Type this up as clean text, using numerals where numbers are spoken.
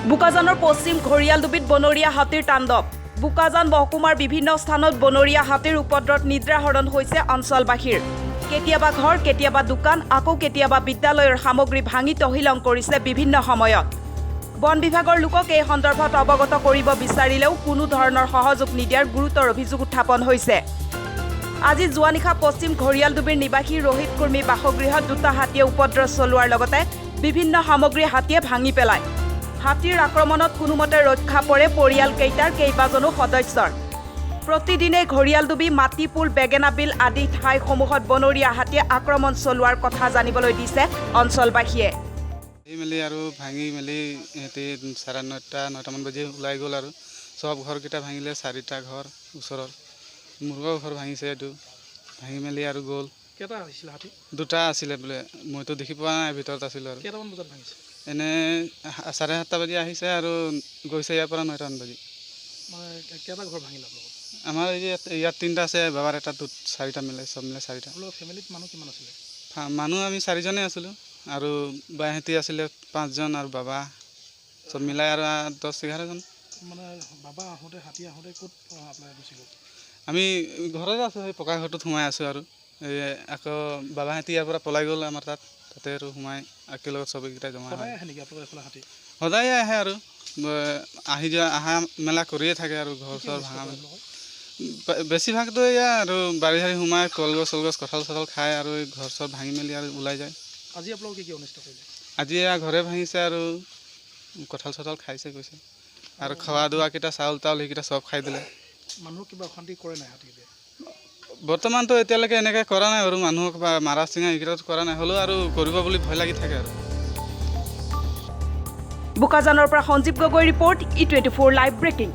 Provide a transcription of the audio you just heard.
বোকাজানৰ পশ্চিম ঘৰিয়ালডুবিত বনৰীয়া হাতীৰ তাণ্ডৱ। বোকাজান মহকুমাৰ বিভিন্ন স্থানত বনৰীয়া হাতীৰ উপদ্ৰৱত নিদ্ৰাহৰণ হৈছে অঞ্চলবাসীৰ। কেতিয়াবা ঘৰ, কেতিয়াবা দোকান, আকৌ কেতিয়াবা বিদ্যালয়ৰ সামগ্ৰী ভাঙি তহিলং কৰিছে বিভিন্ন সময়ত। বন বিভাগৰ লোকক এই সন্দৰ্ভত অৱগত কৰিব বিচাৰিলেও কোনো ধৰণৰ সহযোগ নিদিয়াৰ গুৰুতৰ অভিযোগ উত্থাপন হৈছে। আজি যোৱা নিশা পশ্চিম ঘৰিয়ালডুবিৰ নিবাসী ৰোহিত কুৰ্মী বাসগৃহত দুটা হাতীয়ে উপদ্ৰৱ চলোৱাৰ লগতে বিভিন্ন সামগ্ৰী হাতীয়ে ভাঙি পেলায়। হাতীৰ আক্ৰমণত কোনোমতে ৰক্ষা পৰে পৰিয়ালকেইটাৰ কেইবাজনো সদস্যৰ। প্ৰতিদিনে ঘৰিয়ালডুবি, মাটিপুল, বেগেনাবিল আদি ঠাইসমূহত বনৰীয়া হাতীয়ে আক্ৰমণ চলোৱাৰ কথা জানিবলৈ দিছে অঞ্চলবাসীয়ে। মেলি আৰু ভাঙি মেলি সিহঁতে 9:30-9টামান বাজি ওলাই গ'ল আৰু চব ঘৰকেইটা ভাঙিলে। 4টা ঘৰ ওচৰৰ মুৰ্গৰ ঘৰ ভাঙিছে, এইটো ভাঙি মেলি আৰু গ'ল। কেইটা আহিছিলে হাতী? দুটা আছিলে বোলে, মইতো দেখি পোৱা নাই, ভিতৰত আছিলোঁ আৰু। কেইটামান বজাত ভাঙিছে? এনে 7:30 বাজি আহিছে আৰু গৈছে ইয়াৰ পৰা 9টামান বাজি। মানে কেইটা ঘৰ ভাঙিলে আপোনালোকৰ? আমাৰ ইয়াত 3টা আছে, বাবাৰ এটা 4টা মিলাই, চব মিলাই 4টা। আপোনালোকৰ ফেমিলিত মানুহ কিমান আছিলে? মানুহ আমি 4জনেই আছিলোঁ আৰু বাহঁতি আছিলে 5জন আৰু বাবা, চব মিলাই আৰু 10-11জন। মানে বাবা আহোঁতে, হাতী আহোঁতে ক'ত আপোনাৰ গুচি গ'ল? আমি ঘৰতে আছোঁ, সেই পকা ঘৰটোত সোমাই আছোঁ আৰু এই আকৌ বাবাহঁতি ইয়াৰ পৰা পলাই গ'ল আমাৰ তাতে আৰু সোমাই একেলগত চবেইকেইটা জমা হয়। সদায় আহে নেকি আপোনালোকৰ এইফালে হাতী? সদায় আহে আৰু অহা মেলা কৰিয়ে থাকে আৰু ঘৰ চৰ ভাঙা মেলা। বেছিভাগতো এয়া আৰু বাৰী চাৰী সোমাই কলগছ চলগছ কঁঠাল খায় আৰু ঘৰ চৰ ভাঙি মেলি আৰু ওলাই যায়। আজি আপোনালোকে কি অনিষ্ট কৰিলে? আজি এয়া ঘৰে ভাঙিছে আৰু কঁঠাল খাইছে কৈছে, আৰু খোৱা দোৱাকেইটা চাউল সেইকেইটা চব খাই দিলে। মানুহক কিবা অশান্তি কৰে নাই হাতীয়ে? বৰ্তমানতো এতিয়ালৈকে এনেকৈ কৰা নাই বাৰু, মানুহক বা মাৰা চিঙা এইকেইটাত কৰা নাই, হ'লেও আৰু কৰিব বুলি ভয় লাগি থাকে আৰু। বোকাজানৰ পৰা Sanjeev Gogoi report, E24 live breaking.